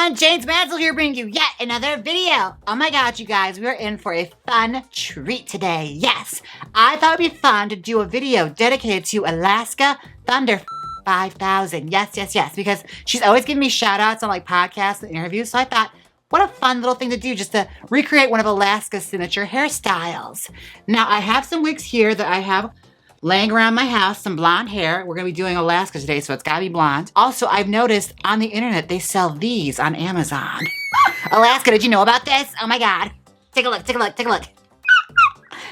everyone, Jaymes Mansfield here bringing you yet another video. Oh my god, you guys, we are in for a fun treat today. Yes, I thought it'd be fun to do a video dedicated to Alaska Thunderbleep 5000. Yes, because she's always giving me shout outs on like podcasts and interviews, so I thought, what a fun little thing to do just to recreate one of Alaska's signature hairstyles. Now, I have some wigs here that I have laying around my house, some blonde hair. We're gonna be doing Alaska today, so it's gotta be blonde. Also, I've noticed on the internet, they sell these on Amazon. Alaska, did you know about this? Oh my God. Take a look.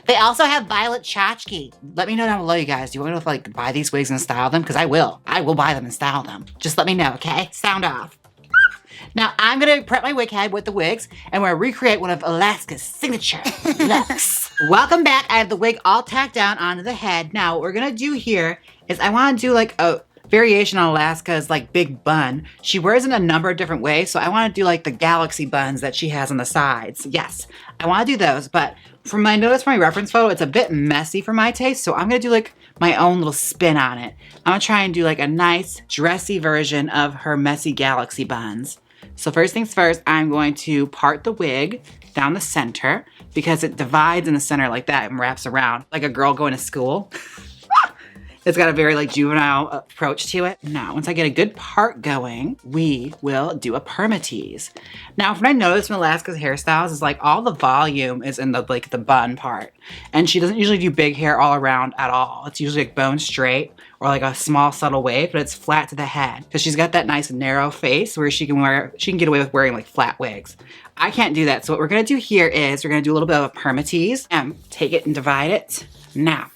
They also have violet tchotchke. Let me know down below, you guys. Do you want to like buy these wigs and style them? Because I will buy them and style them. Just let me know, okay? Sound off. Now, I'm gonna prep my wig head with the wigs, and we're gonna recreate one of Alaska's signature looks. Welcome back. I have the wig all tacked down onto the head. Now, what we're gonna do here is I wanna do like a variation on Alaska's like big bun. She wears it in a number of different ways, so I wanna do like the galaxy buns that she has on the sides. Yes, I wanna do those, but from my reference photo, it's a bit messy for my taste, so I'm gonna do like my own little spin on it. I'm gonna try and do like a nice dressy version of her messy galaxy buns. So first things first, I'm going to part the wig down the center because it divides in the center like that and wraps around like a girl going to school. It's got a very like juvenile approach to it. Now, once I get a good part going, we will do a permatease. Now, what I noticed from Alaska's hairstyles is like all the volume is in the like the bun part. And she doesn't usually do big hair all around at all. It's usually like bone straight or like a small subtle wave, but it's flat to the head because she's got that nice narrow face where she can get away with wearing like flat wigs. I can't do that. So what we're gonna do here is we're gonna do a little bit of a permatease and take it and divide it. Now,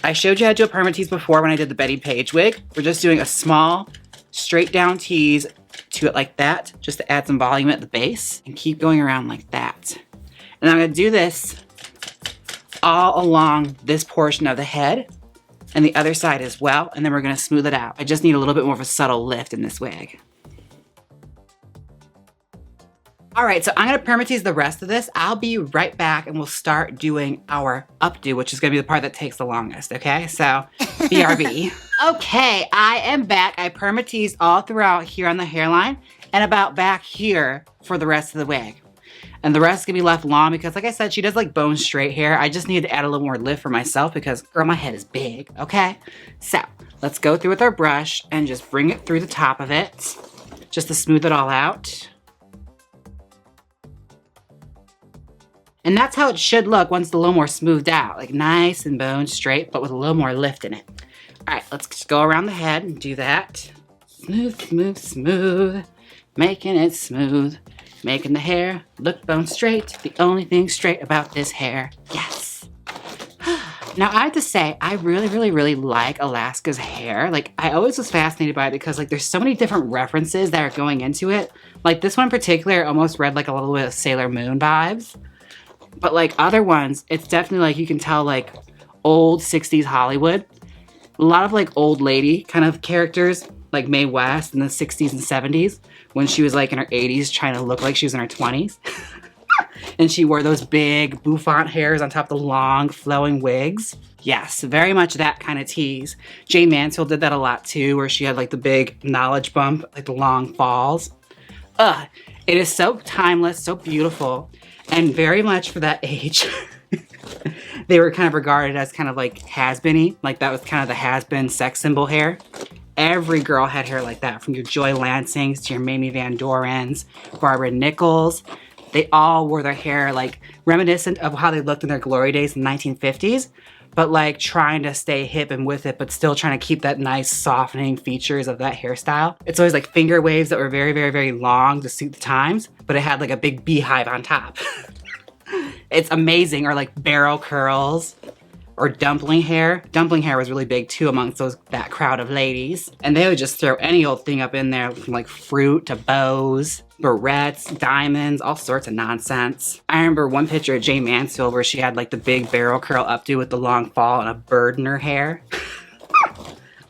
I showed you how to do a permatease before when I did the Betty Page wig. We're just doing a small straight down tease to it like that, just to add some volume at the base and keep going around like that. And I'm gonna do this all along this portion of the head and the other side as well. And then we're gonna smooth it out. I just need a little bit more of a subtle lift in this wig. All right, so I'm gonna permatease the rest of this. I'll be right back and we'll start doing our updo, which is gonna be the part that takes the longest, okay? So, BRB. Okay, I am back. I permateased all throughout here on the hairline and about back here for the rest of the wig. And the rest is gonna be left long because like I said, she does like bone straight hair. I just needed to add a little more lift for myself because girl, my head is big, okay? So, let's go through with our brush and just bring it through the top of it, just to smooth it all out. And that's how it should look once it's a little more smoothed out, like nice and bone straight, but with a little more lift in it. All right, let's just go around the head and do that. Smooth, making it smooth, making the hair look bone straight. The only thing straight about this hair, yes. Now I have to say, I really like Alaska's hair. Like I always was fascinated by it because like there's so many different references that are going into it. Like this one in particular almost read like a little bit of Sailor Moon vibes. But like other ones, it's definitely like you can tell like old 60s Hollywood. A lot of like old lady kind of characters like Mae West in the 60s and 70s when she was like in her 80s trying to look like she was in her 20s. And she wore those big bouffant hairs on top of the long flowing wigs. Yes, very much that kind of tease. Jaymes Mansfield did that a lot too, where she had like the big knowledge bump, like the long falls. It is so timeless, so beautiful. And very much for that age, they were kind of regarded as kind of like has-been-y. Like that was kind of the has-been sex symbol hair. Every girl had hair like that, from your Joy Lansings to your Mamie Van Dorens, Barbara Nichols. They all wore their hair like reminiscent of how they looked in their glory days in the 1950s, but like trying to stay hip and with it, but still trying to keep that nice softening features of that hairstyle. It's always like finger waves that were very long to suit the times, but it had like a big beehive on top. It's amazing. Or like barrel curls or dumpling hair. Dumpling hair was really big too amongst that crowd of ladies. And they would just throw any old thing up in there from like fruit to bows, barrettes, diamonds, all sorts of nonsense. I remember one picture of Jaymes Mansfield where she had like the big barrel curl updo with the long fall and a bird in her hair.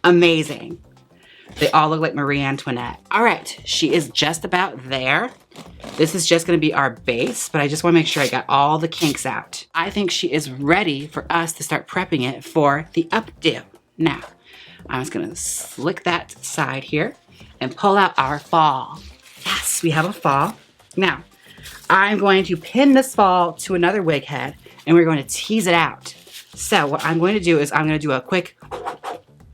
Amazing. They all look like Marie Antoinette. All right, she is just about there. This is just gonna be our base, but I just wanna make sure I got all the kinks out. I think she is ready for us to start prepping it for the updo. Now, I'm just gonna slick that side here. and pull out our fall. Yes, we have a fall. Now, I'm going to pin this fall to another wig head and we're going to tease it out. So what I'm going to do is I'm going to do a quick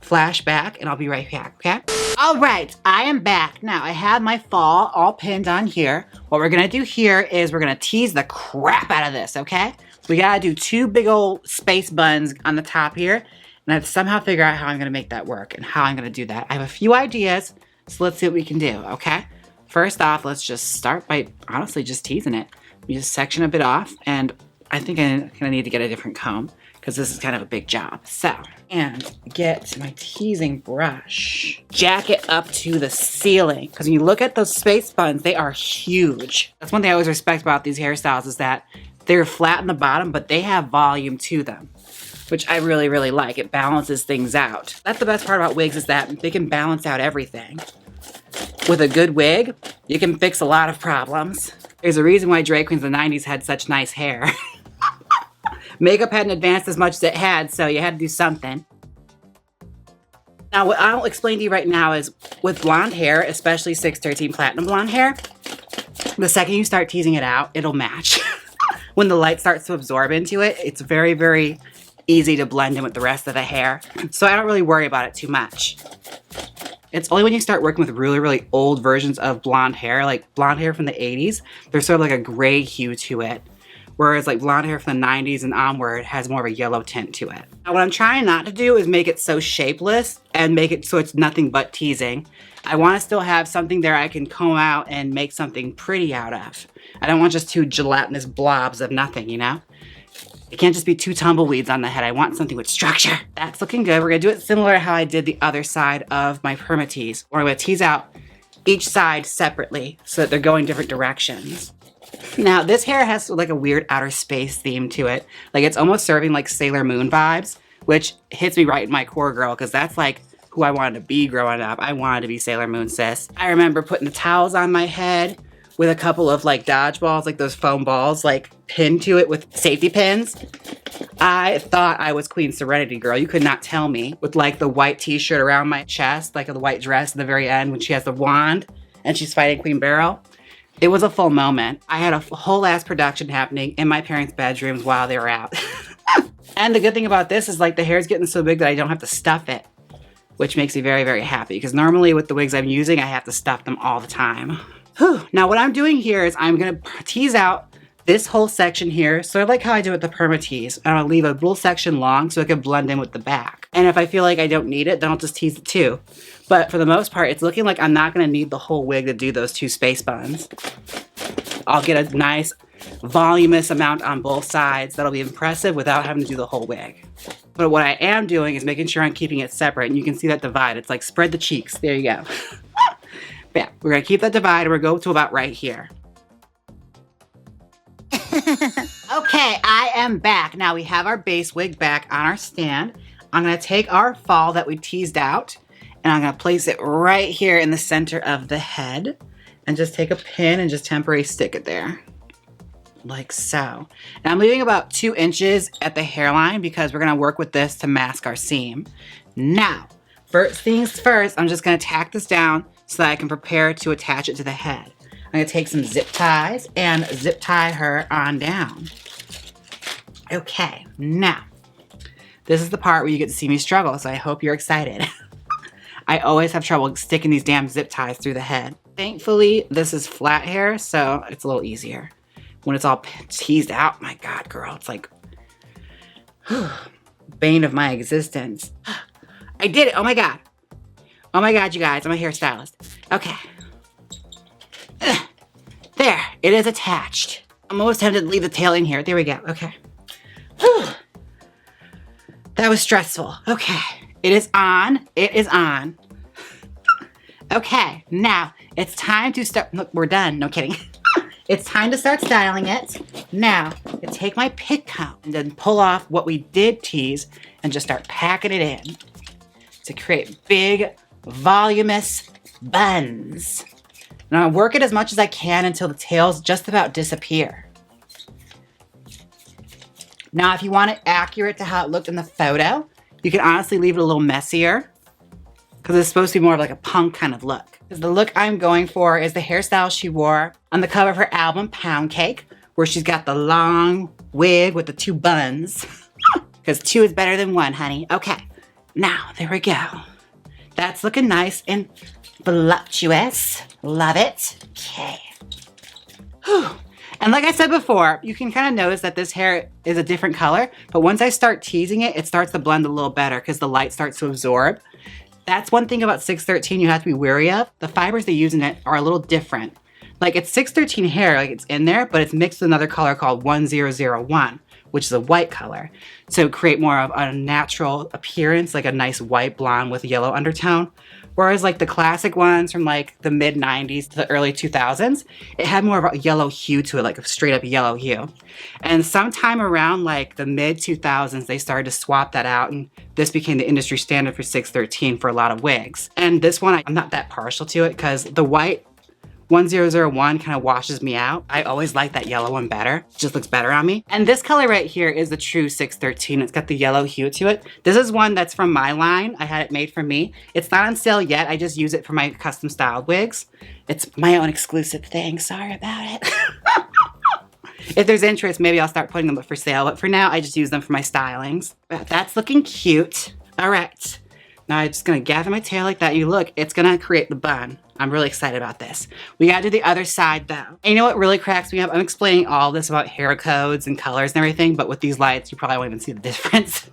flashback and I'll be right back, okay? All right, I am back. Now I have my fall all pinned on here. What we're gonna do here is we're gonna tease the crap out of this, okay? We gotta do 2 big old space buns on the top here, and I have to somehow figure out how I'm gonna make that work and how I'm gonna do that. I have a few ideas, so let's see what we can do, okay? First off, let's just start by honestly just teasing it. We just section a bit off, and I think I'm gonna need to get a different comb because this is kind of a big job. So, and get my teasing brush, jack it up to the ceiling. Because when you look at those space buns, they are huge. That's one thing I always respect about these hairstyles is that they're flat in the bottom, but they have volume to them, which I really, really like. It balances things out. That's the best part about wigs is that they can balance out everything. With a good wig, you can fix a lot of problems. There's a reason why drag queens in the 90s had such nice hair. Makeup hadn't advanced as much as it had, so you had to do something. Now, what I'll explain to you right now is with blonde hair, especially 613 platinum blonde hair, the second you start teasing it out, it'll match. When the light starts to absorb into it, it's very, very easy to blend in with the rest of the hair. So I don't really worry about it too much. It's only when you start working with really, really old versions of blonde hair, like blonde hair from the 80s, there's sort of like a gray hue to it. Whereas like blonde hair from the 90s and onward has more of a yellow tint to it. Now what I'm trying not to do is make it so shapeless and make it so it's nothing but teasing. I want to still have something there I can comb out and make something pretty out of. I don't want just 2 gelatinous blobs of nothing, you know? It can't just be 2 tumbleweeds on the head. I want something with structure. That's looking good. We're gonna do it similar to how I did the other side of my perma-tease, where I'm gonna tease out each side separately so that they're going different directions. Now, this hair has like a weird outer space theme to it. Like it's almost serving like Sailor Moon vibes, which hits me right in my core, girl, because that's like who I wanted to be growing up. I wanted to be Sailor Moon, sis. I remember putting the towels on my head with a couple of like dodgeballs, like those foam balls, like pinned to it with safety pins. I thought I was Queen Serenity, girl. You could not tell me. With like the white t-shirt around my chest, like the white dress at the very end when she has the wand and she's fighting Queen Beryl. It was a full moment. I had a whole ass production happening in my parents' bedrooms while they were out. And the good thing about this is like the hair's getting so big that I don't have to stuff it, which makes me very, very happy because normally with the wigs I'm using, I have to stuff them all the time. Whew. Now what I'm doing here is I'm gonna tease out this whole section here, sort of like how I do with the perma-tease. And I'll leave a little section long so it can blend in with the back. And if I feel like I don't need it, then I'll just tease it too. But for the most part, it's looking like I'm not gonna need the whole wig to do those 2 space buns. I'll get a nice voluminous amount on both sides that'll be impressive without having to do the whole wig. But what I am doing is making sure I'm keeping it separate, and you can see that divide. It's like spread the cheeks. There you go. Yeah, we're gonna keep that divide and we're going to about right here. Okay, I am back. Now we have our base wig back on our stand. I'm gonna take our fall that we teased out and I'm gonna place it right here in the center of the head and just take a pin and just temporarily stick it there. Like so. And I'm leaving about 2 inches at the hairline because we're gonna work with this to mask our seam. Now, first things first, I'm just gonna tack this down so that I can prepare to attach it to the head. I'm gonna take some zip ties and zip tie her on down. Okay, now, this is the part where you get to see me struggle, so I hope you're excited. I always have trouble sticking these damn zip ties through the head. Thankfully, this is flat hair, so it's a little easier. When it's all teased out, my God, girl, it's like, bane of my existence. I did it, oh my God. Oh my God, you guys, I'm a hairstylist. Okay. There, it is attached. I'm almost tempted to leave the tail in here. There we go, okay. Whew. That was stressful. Okay, it is on, it is on. Okay, now it's time to start, look, we're done, no kidding. It's time to start styling it. Now, I take my pick comb and then pull off what we did tease and just start packing it in to create big, voluminous buns. Now, I work it as much as I can until the tails just about disappear. Now, if you want it accurate to how it looked in the photo, you can honestly leave it a little messier because it's supposed to be more of like a punk kind of look. The look I'm going for is the hairstyle she wore on the cover of her album, Poundcake, where she's got the long wig with the 2 buns. Because 2 is better than 1, honey. Okay, now, there we go. That's looking nice and voluptuous. Love it. Okay. Whew. And like I said before, you can kind of notice that this hair is a different color, but once I start teasing it, it starts to blend a little better because the light starts to absorb. That's one thing about 613 you have to be wary of. The fibers they use in it are a little different. Like it's 613 hair, like it's in there, but it's mixed with another color called 1001, which is a white color. So create more of a natural appearance, like a nice white blonde with yellow undertone. Whereas like the classic ones from like the mid 90s to the early 2000s, it had more of a yellow hue to it, like a straight up yellow hue. And sometime around like the mid 2000s, they started to swap that out and this became the industry standard for 613 for a lot of wigs. And this one, I'm not that partial to it because the white 1001 kind of washes me out. I always like that yellow one better. It just looks better on me. And this color right here is the true 613. It's got the yellow hue to it. This is one that's from my line. I had it made for me. It's not on sale yet. I just use it for my custom styled wigs. It's my own exclusive thing. Sorry about it. If there's interest, maybe I'll start putting them up for sale. But for now, I just use them for my stylings. But that's looking cute. All right. Now I'm just gonna gather my tail like that. You look, it's gonna create the bun. I'm really excited about this. We gotta do the other side though. And you know what really cracks me up? I'm explaining all this about hair codes and colors and everything, but with these lights, you probably won't even see the difference.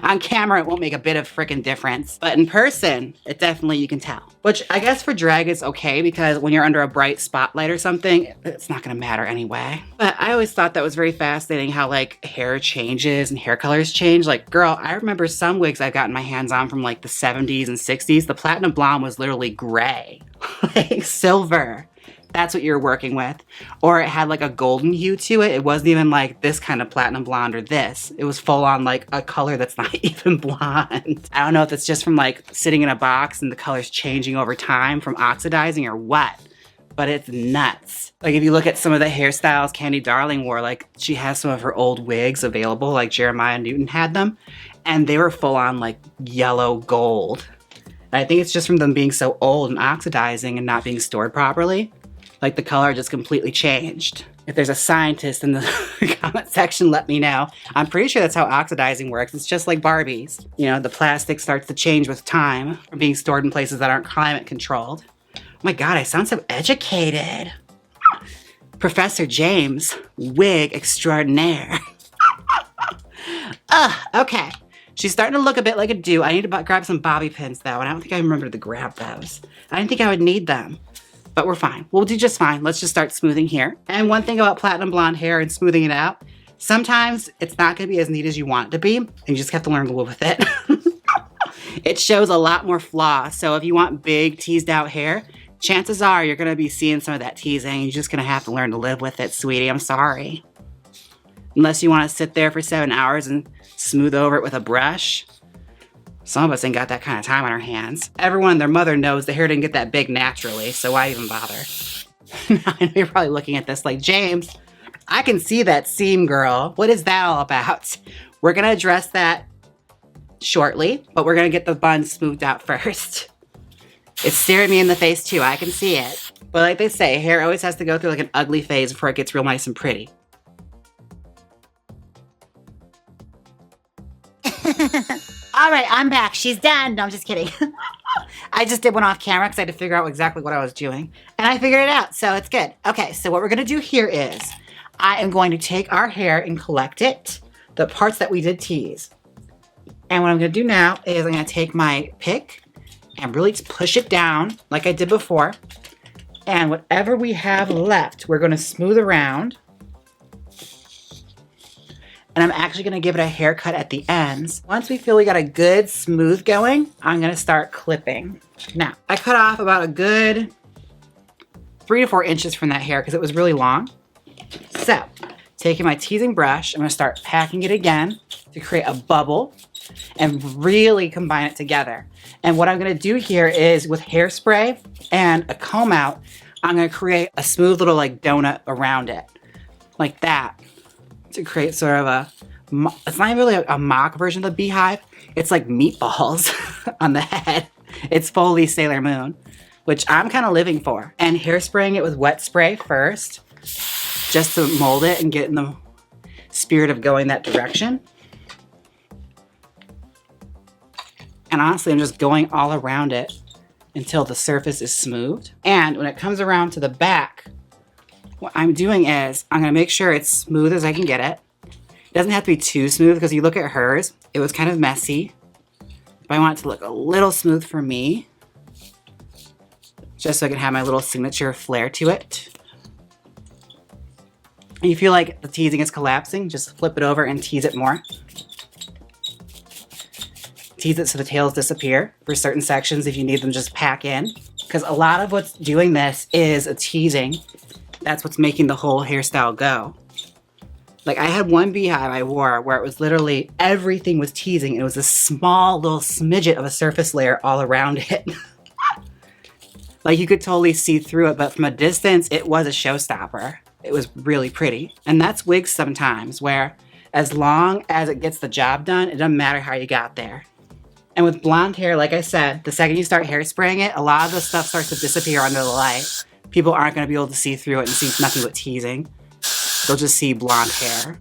On camera, it won't make a bit of freaking difference, but in person, it definitely, you can tell. Which I guess for drag is okay because when you're under a bright spotlight or something, it's not gonna matter anyway. But I always thought that was very fascinating how like hair changes and hair colors change. Like girl, I remember some wigs I've gotten my hands on from like the 70s and 60s. The platinum blonde was literally gray, like silver. That's what you're working with. Or it had like a golden hue to it. It wasn't even like this kind of platinum blonde or this. It was full on like a color that's not even blonde. I don't know if it's just from like sitting in a box and the color's changing over time from oxidizing or what, but it's nuts. Like if you look at some of the hairstyles Candy Darling wore, like she has some of her old wigs available, like Jeremiah Newton had them, and they were full on like yellow gold. And I think it's just from them being so old and oxidizing and not being stored properly. Like the color just completely changed. If there's a scientist in the comment section, let me know. I'm pretty sure that's how oxidizing works. It's just like Barbies. You know, the plastic starts to change with time from being stored in places that aren't climate controlled. Oh my God, I sound so educated. Professor Jaymes, wig extraordinaire. Okay. She's starting to look a bit like a do. I need to grab some bobby pins though, and I don't think I remember to grab those. I didn't think I would need them. But we're fine. We'll do just fine. Let's just start smoothing here. And one thing about platinum blonde hair and smoothing it out, sometimes it's not gonna be as neat as you want it to be, and you just have to learn to live with it. It shows a lot more flaw. So if you want big teased out hair, chances are you're gonna be seeing some of that teasing. You're just gonna have to learn to live with it, sweetie. I'm sorry. Unless you wanna sit there for 7 hours and smooth over it with a brush. Some of us ain't got that kind of time on our hands. Everyone and their mother knows the hair didn't get that big naturally, so why even bother? I know you're probably looking at this like, Jaymes, I can see that seam, girl. What is that all about? We're gonna address that shortly, but we're gonna get the bun smoothed out first. It's staring me in the face too, I can see it. But like they say, hair always has to go through like an ugly phase before it gets real nice and pretty. All right, I'm back. She's done. No, I'm just kidding. I just did one off camera because I had to figure out exactly what I was doing. And I figured it out, so it's good. Okay, so what we're gonna do here is I am going to take our hair and collect it, the parts that we did tease. And what I'm gonna do now is I'm gonna take my pick and really push it down like I did before. And whatever we have left, we're gonna smooth around. And I'm actually gonna give it a haircut at the ends. Once we feel we got a good smooth going, I'm gonna start clipping. Now, I cut off about a good 3 to 4 inches from that hair because it was really long. So, taking my teasing brush, I'm gonna start packing it again to create a bubble and really combine it together. And what I'm gonna do here is with hairspray and a comb out, I'm gonna create a smooth little like donut around it, like that. To create sort of a, it's not even really a mock version of the beehive. It's like meatballs on the head. It's fully Sailor Moon which I'm kind of living for. And hairspraying it with wet spray first, just to mold it and get in the spirit of going that direction. And honestly, I'm just going all around it until the surface is smooth. And when it comes around to the back, what I'm doing is I'm gonna make sure it's smooth as I can get it. It doesn't have to be too smooth because you look at hers, it was kind of messy. But I want it to look a little smooth for me, just so I can have my little signature flair to it. And you feel like the teasing is collapsing, just flip it over and tease it more. Tease it so the tails disappear for certain sections if you need them just pack in. Because a lot of what's doing this is a teasing. That's what's making the whole hairstyle go. Like I had one beehive I wore where it was literally everything was teasing. It was a small little smidget of a surface layer all around it. Like you could totally see through it, but from a distance, it was a showstopper. It was really pretty. And that's wigs sometimes, where as long as it gets the job done, it doesn't matter how you got there. And with blonde hair, like I said, the second you start hairspraying it, a lot of the stuff starts to disappear under the light. People aren't gonna be able to see through it and see nothing but teasing. They'll just see blonde hair.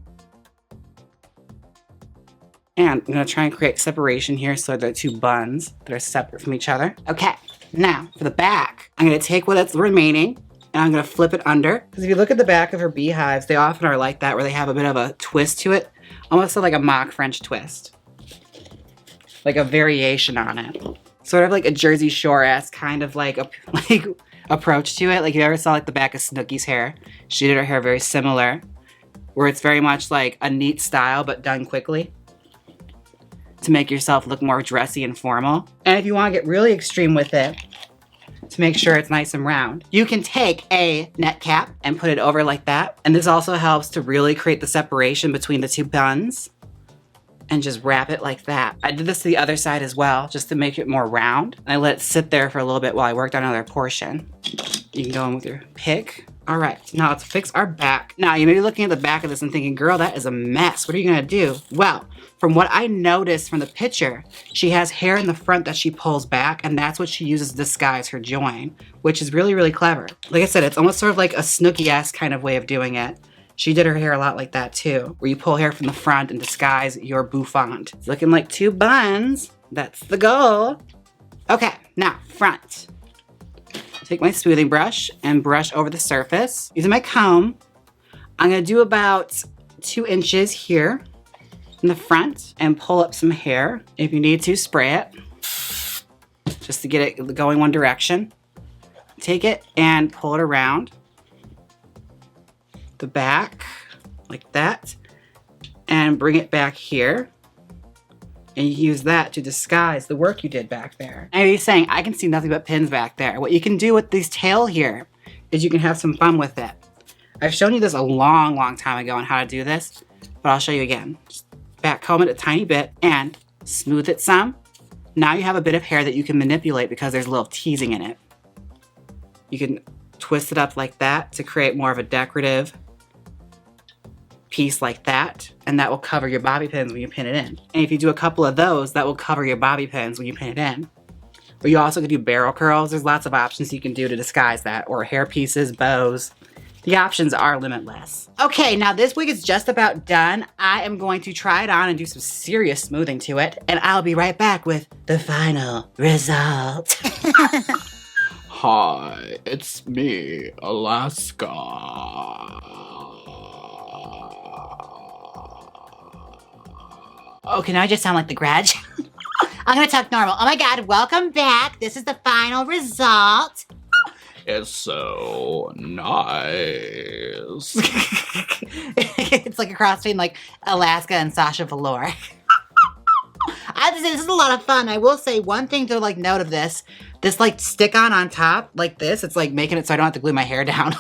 And I'm gonna try and create separation here so they're two buns that are separate from each other. Okay, now for the back, I'm gonna take what's remaining and I'm gonna flip it under. Because if you look at the back of her beehives, they often are like that, where they have a bit of a twist to it, almost like a mock French twist. Like a variation on it. Sort of like a Jersey Shore-esque kind of like approach to it. Like you ever saw like the back of Snooki's hair? She did her hair very similar, where it's very much like a neat style but done quickly to make yourself look more dressy and formal. And if you want to get really extreme with it, to make sure it's nice and round, you can take a net cap and put it over like that. And this also helps to really create the separation between the two buns. And just wrap it like that. I did this to the other side as well, just to make it more round. And I let it sit there for a little bit while I worked on another portion. You can go in with your pick. All right, now let's fix our back. Now you may be looking at the back of this and thinking, girl, that is a mess. What are you gonna do? Well, from what I noticed from the picture, she has hair in the front that she pulls back, and that's what she uses to disguise her join, which is really, really clever. Like I said, it's almost sort of like a Snooki-esque kind of way of doing it. She did her hair a lot like that too, where you pull hair from the front and disguise your bouffant. It's looking like two buns. That's the goal. Okay, now front. Take my smoothing brush and brush over the surface. Using my comb, I'm gonna do about 2 inches here in the front and pull up some hair. If you need to, spray it, just to get it going one direction. Take it and pull it around the back like that and bring it back here and use that to disguise the work you did back there. And you're saying, I can see nothing but pins back there. What you can do with this tail here is you can have some fun with it. I've shown you this a long, long time ago on how to do this, but I'll show you again. Just back comb it a tiny bit and smooth it some. Now you have a bit of hair that you can manipulate because there's a little teasing in it. You can twist it up like that to create more of a decorative piece like that, and that will cover your bobby pins when you pin it in. And if you do a couple of those, that will cover your bobby pins when you pin it in. But you also can do barrel curls. There's lots of options you can do to disguise that, or hair pieces, bows. The options are limitless. Okay, now this wig is just about done. I am going to try it on and do some serious smoothing to it, and I'll be right back with the final result. Hi, it's me, Alaska. Oh, can I just sound like the Grudge? I'm gonna talk normal. Oh my God, welcome back. This is the final result. It's so nice. It's like a cross between like Alaska and Sasha Velour. I have to say, this is a lot of fun. I will say one thing to like note of this like stick on top like this, it's like making it so I don't have to glue my hair down.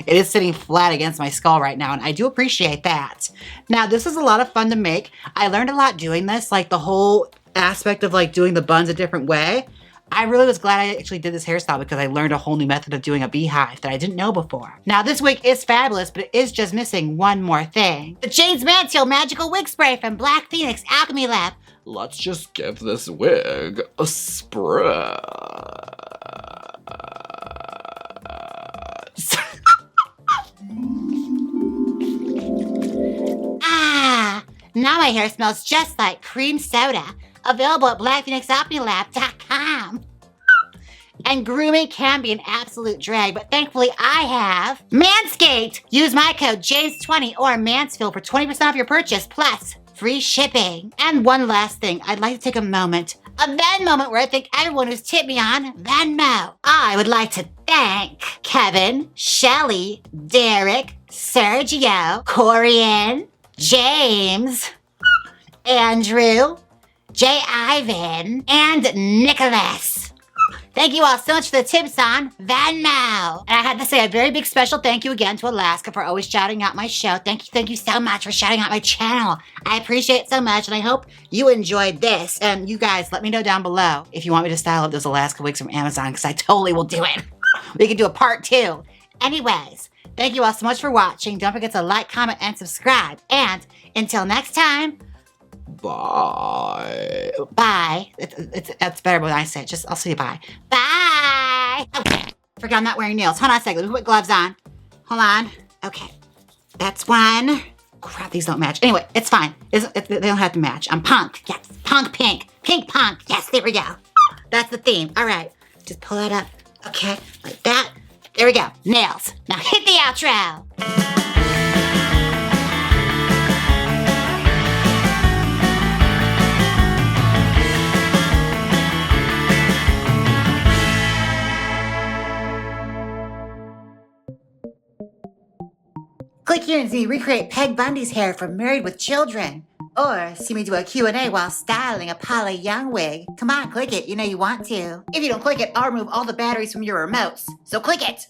It is sitting flat against my skull right now, and I do appreciate that. Now, this is a lot of fun to make. I learned a lot doing this, like the whole aspect of like doing the buns a different way. I really was glad I actually did this hairstyle because I learned a whole new method of doing a beehive that I didn't know before. Now, this wig is fabulous, but it is just missing one more thing. The Jaymes Mansfield Magical Wig Spray from Black Phoenix Alchemy Lab. Let's just give this wig a spray. Now my hair smells just like cream soda. Available at blackphoenixopulab.com. And grooming can be an absolute drag, but thankfully I have Manscaped. Use my code Jaymes20 or Mansfield for 20% off your purchase, plus free shipping. And one last thing, I'd like to take a moment, a Venmo moment where I thank everyone who's tipped me on Venmo. I would like to thank Kevin, Shelly, Derek, Sergio, Corian, James, Andrew, J. Ivan, and Nicholas. Thank you all so much for the tips on Venmo. And I had to say a very big special thank you again to Alaska for always shouting out my show. Thank you so much for shouting out my channel. I appreciate it so much, and I hope you enjoyed this. And you guys, let me know down below if you want me to style up those Alaska wigs from Amazon, because I totally will do it. We can do a part 2. Anyways, thank you all so much for watching. Don't forget to like, comment, and subscribe. And until next time, Bye. bye. It's better when I say it. I'll say bye. Bye. Okay. Forgot I'm not wearing nails. Hold on a second. Let me put gloves on. Hold on. Okay. That's one. Crap, these don't match. Anyway, it's fine. They don't have to match. I'm punk. Yes. Punk pink. Pink punk. Yes, there we go. That's the theme. All right. Just pull that up. Okay. Like that. There we go. Nails. Now hit the outro. Click here and see me recreate Peg Bundy's hair from Married with Children. Or see me do a Q&A while styling a Paula Young wig. Come on, click it. You know you want to. If you don't click it, I'll remove all the batteries from your remotes. So click it.